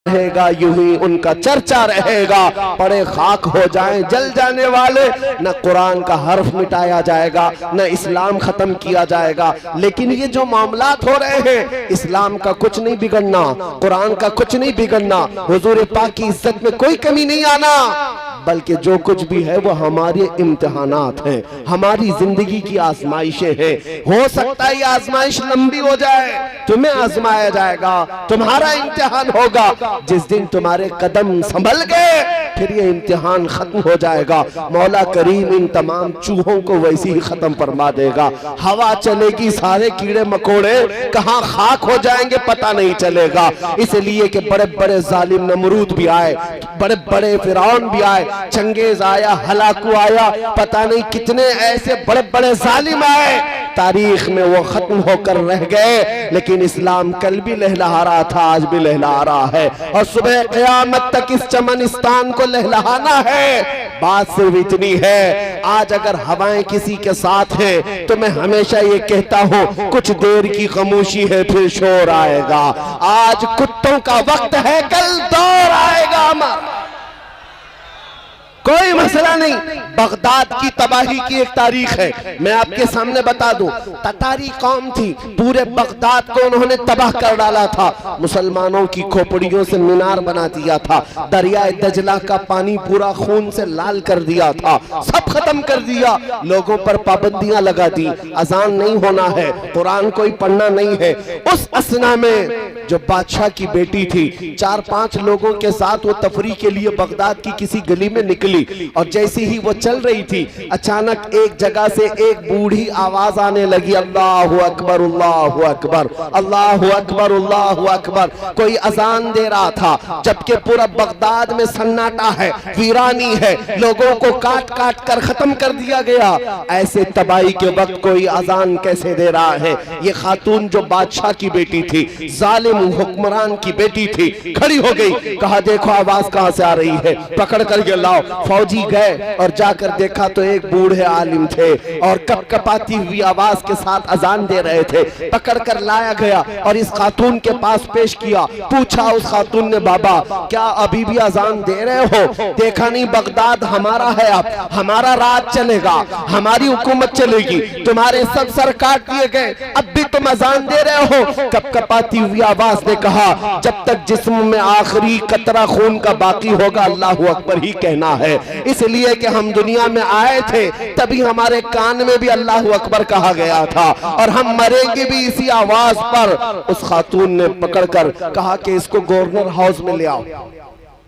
रहेगा, यूं ही उनका चर्चा रहेगा। पड़े खाक हो जाएं जल जाने वाले, न कुरान का हर्फ मिटाया जाएगा, न इस्लाम खत्म किया जाएगा। लेकिन ये जो मामलात हो रहे हैं, इस्लाम का कुछ नहीं बिगड़ना, कुरान का कुछ नहीं बिगड़ना, हुजूर पाक की इज्जत में कोई कमी नहीं आना, बल्कि जो कुछ भी है वो हमारे इम्तिहानात हैं, हमारी जिंदगी की आजमाइशें हैं। हो सकता है ये आजमाइश लंबी हो जाए, तुम्हें आजमाया जाएगा, तुम्हारा इम्तिहान होगा। जिस दिन तुम्हारे कदम संभल गए फिर ये इम्तिहान खत्म हो जाएगा। मौला करीम इन तमाम चूहों को वैसे ही खत्म फरमा देगा। हवा चलेगी, सारे कीड़े मकोड़े कहाँ खाक हो जाएंगे पता नहीं चलेगा। इसलिए कि बड़े बड़े जालिम नमरूद भी आए, बड़े बड़े फिरौन भी आए, चंगेज आया, हलाकू आया, पता नहीं कितने ऐसे बड़े बड़े जालिम आए, तारीख में वो खत्म होकर रह गए। लेकिन इस्लाम कल भी लहलहा रहा था, आज भी लहलहा रहा है, और सुबह क़यामत तक इस चमनिस्तान को लहलहाना है। बात सिर्फ इतनी है, आज अगर हवाएं किसी के साथ हैं तो मैं हमेशा ये कहता हूँ कुछ देर की खामोशी है फिर शोर आएगा। आज कुत्तों का वक्त है, कल दौर आएगा हमारा, कोई मसला नहीं। बगदाद की तबाही की एक तारीख है, मैं आपके सामने बता दूं। ततारी कौम थी, पूरे बगदाद को उन्होंने तबाह कर डाला था, मुसलमानों की खोपड़ियों से मीनार बना दिया था, दरियाए दजला का पानी पूरा खून से लाल कर दिया था, सब खत्म कर दिया, लोगों पर पाबंदियां लगा दी, अजान नहीं होना है, कुरान कोई पढ़ना नहीं है। उस असना में जो बादशाह की बेटी थी, 4-5 लोगों के साथ वो तफरी के लिए बगदाद की किसी गली में निकली, और जैसे ही वो चल रही थी अचानक एक जगह से एक बूढ़ी आवाज आने लगी, अल्लाहु अकबर अल्लाहु अकबर अल्लाहु अकबर अल्लाहु अकबर। कोई अजान दे रहा था, जबकि पूरा बगदाद में सन्नाटा है, वीरानी है, लोगों को काट काट कर खत्म कर दिया गया। ऐसे तबाही के वक्त कोई अजान कैसे दे रहा है? ये खातून जो बादशाह की बेटी थी, जालिम हुक्मरान की बेटी थी, खड़ी हो गई, कहा देखो आवाज कहां से आ रही है, पकड़ करके लाओ। फौजी गए और जाकर देखा तो एक बूढ़े आलिम थे और कपकपाती हुई आवाज के साथ अजान दे रहे थे। पकड़कर लाया गया और इस खातून के पास पेश किया। पूछा उस खातून ने, बाबा क्या अभी भी अजान दे रहे हो? देखा नहीं बगदाद हमारा है, अब हमारा राज चलेगा, हमारी हुकूमत चलेगी, तुम्हारे सब सर काट दिए गए, अब भी तुम अजान दे रहे हो? कपकपाती हुई आवाज ने कहा, जब तक जिस्म में आखिरी कतरा खून का बाकी होगा अल्लाहु अकबर ही कहना है। इसलिए कि हम दुनिया में आए थे तभी हमारे कान में भी अल्लाहु अकबर कहा गया था, और हम मरेंगे भी इसी आवाज पर। उस खातून ने पकड़कर कहा कि इसको गवर्नर हाउस में ले आओ।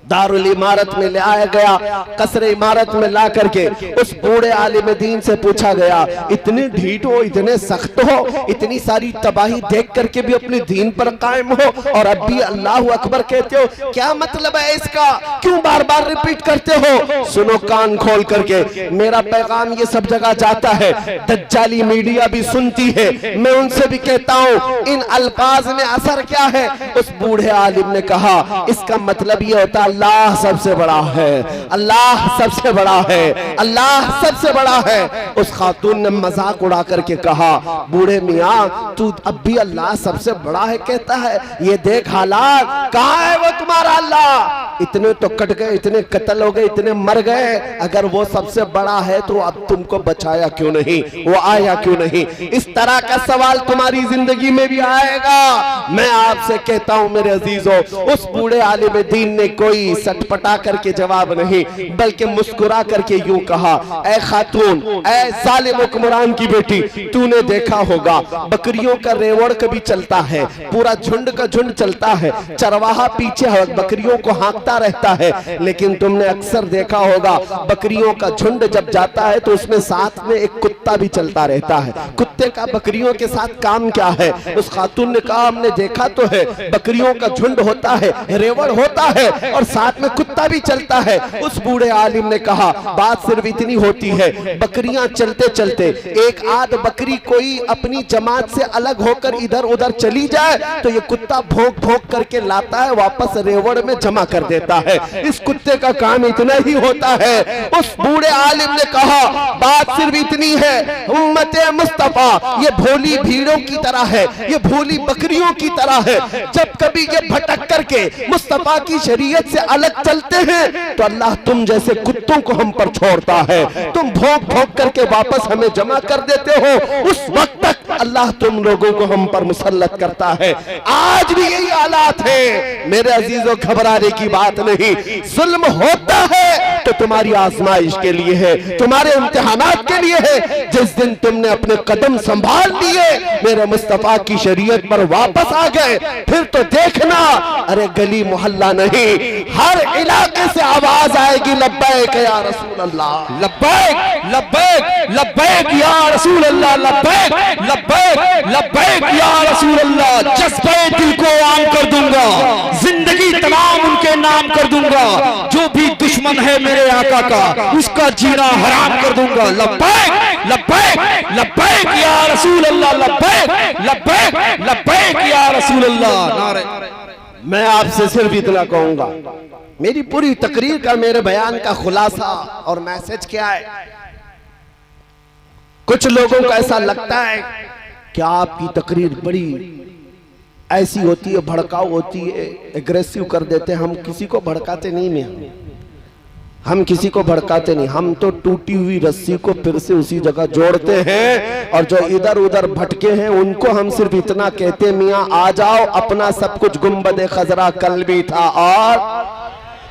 दारुल इमारत में ले आया गया, कसरे इमारत में ला करके उस बूढ़े आलिम दीन से पूछा गया, इतने ढीठ हो, इतने सख्त हो, इतनी सारी तबाही देख करके भी अपने दीन पर कायम हो और अब भी अल्लाहु अकबर कहते हो, क्या मतलब है इसका? क्यों बार बार रिपीट करते हो? सुनो कान खोल करके, मेरा पैगाम ये सब जगह जाता है, दज्जाली मीडिया भी सुनती है, मैं उनसे भी कहता हूँ इन अल्फाज में असर क्या है? उस बूढ़े आलिम ने कहा, इसका मतलब ये होता अल्लाह सबसे बड़ा है, अल्लाह सबसे बड़ा है, अल्लाह सबसे बड़ा है। उस खातून ने मजाक उड़ा करके कहा, बूढ़े मियाँ तू अब भी अल्लाह सबसे बड़ा है कहता है? ये देख हालात, कहाँ है वो तुम्हारा अल्लाह? इतने तो कट गए, इतने कत्ल हो गए, इतने मर गए, अगर वो सबसे बड़ा है तो अब तुमको बचाया क्यों नहीं, वो आया क्यों नहीं? इस तरह का सवाल तुम्हारी जिंदगी में भी आएगा। मैं आपसे कहता हूं मेरे अजीजों, उस बूढ़े आलिम दीन ने कोई सटपटा करके जवाब नहीं बल्कि मुस्कुरा करके यूं कहा, ऐ खातून, ऐ जालिम हुक्मरान की बेटी, तूने देखा होगा बकरियों का रेवड़ कभी चलता है, पूरा झुंड का झुंड चलता है, चरवाहा पीछे बकरियों को हाँकता रहता है, लेकिन तुमने अक्सर देखा होगा बकरियों का झुंड जब जाता है तो उसमें साथ में एक कुत्ता भी चलता रहता है। कुत्ते का बकरियों के साथ काम क्या है? उस खातून ने कहा, हमने देखा तो है बकरियों का झुंड होता है, रेवड़ होता है और साथ में कुत्ता भी चलता है। उस बूढ़े आलिम ने कहा बात सिर्फ इतनी होती है, बकरियां चलते चलते एक आध बकरी कोई अपनी जमात से अलग होकर इधर उधर चली जाए तो ये कुत्ता भौंक भौंक करके लाता है, वापस रेवड़ में जमा कर देता है। इस कुत्ते का काम इतना ही होता है। उस बूढ़े आलिम ने कहा बात सिर्फ इतनी है, उम्मते मुस्तफा ये भोली भीड़ों की तरह है, ये भोली बकरियों की तरह है। जब कभी ये भटक करके मुस्तफा की शरीयत से अलग चलते हैं तो अल्लाह तुम जैसे कुत्तों को हम पर छोड़ता है, तुम भौंक भौंक करके वापस हमें जमा कर देते हो। उस वक्त तक अल्लाह तुम लोगों को हम पर मुसल्लत करता है। आज भी यही हालात है मेरे अजीजों, घबराने की बात नहीं। जुल्म होता है तो तुम्हारी आजमाइश के लिए है, तुम्हारे इम्तिहानात के लिए है। जिस दिन तुमने अपने कदम संभाल लिए, मेरे मुस्तफा की शरीयत पर वापस आ गए, फिर तो देखना, अरे गली मोहल्ला नहीं, हर इलाके से आवाज आएगी लब्बैक या रसूल अल्लाह, लब्बैक लब्बैक लब्बैक या रसूल अल्लाह, लब्बैक लब्बैक लब्बैक या रसूल अल्लाह। जज्बे दिल को आम कर दूंगा, जिंदगी तमाम उनके नाम कर दूंगा। जो भी दुश्मन है मेरे आका का, उसका जीना हराम कर दूंगा। लब्बैक लब्बैक लब्बैक या रसूल अल्लाह, लब्बैक लब्बैक लब्बैक या रसूल अल्लाह। नारे मैं आपसे सिर्फ इतना कहूंगा, मेरी पूरी तकरीर का, मेरे बयान का खुलासा और मैसेज क्या है। कुछ लोगों को ऐसा लगता है कि आपकी तकरीर बड़ी ऐसी होती है, भड़काऊ होती है, एग्रेसिव कर देते हैं। हम किसी को भड़काते नहीं, में हम किसी को भड़काते नहीं। हम तो टूटी हुई रस्सी को फिर से उसी जगह जोड़ते हैं, और जो इधर उधर भटके हैं उनको हम सिर्फ इतना कहते हैं, मियां आ जाओ, अपना सब कुछ गुंबद खजरा कल भी था और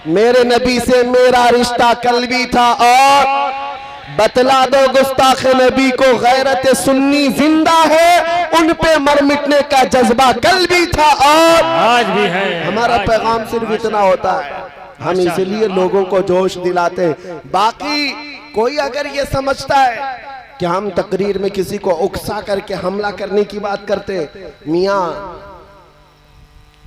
मेरे नबी से मेरा रिश्ता कल भी था, और बतला दो गुस्ताख नबी को गैरत सुन्नी जिंदा है, उन पे मर मिटने का जज्बा कल भी था और आज भी है। हमारा पैगाम सिर्फ इतना होता है, हम इसलिए लोगों को जोश दिलाते हैं। बाकी कोई अगर ये समझता है कि हम तकरीर में किसी को उकसा करके हमला करने की बात करते, मियां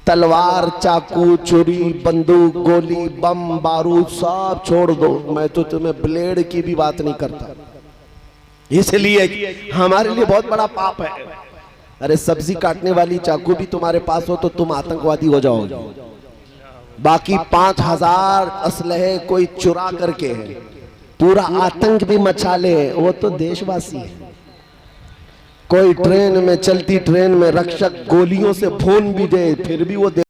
तलवार, चाकू, छुरी, बंदूक, गोली, बम, बारूद सब छोड़ दो, मैं तो तुम्हें ब्लेड की भी बात नहीं करता, इसलिए हमारे लिए बहुत बड़ा पाप है। अरे सब्जी काटने वाली चाकू भी तुम्हारे पास हो तो तुम आतंकवादी हो जाओगे। बाकी 5000 असलहे कोई चुरा करके है, पूरा आतंक भी मचा ले, वो तो देशवासी है। कोई ट्रेन में, चलती ट्रेन में रक्षक गोलियों से भून भी दे, फिर भी वो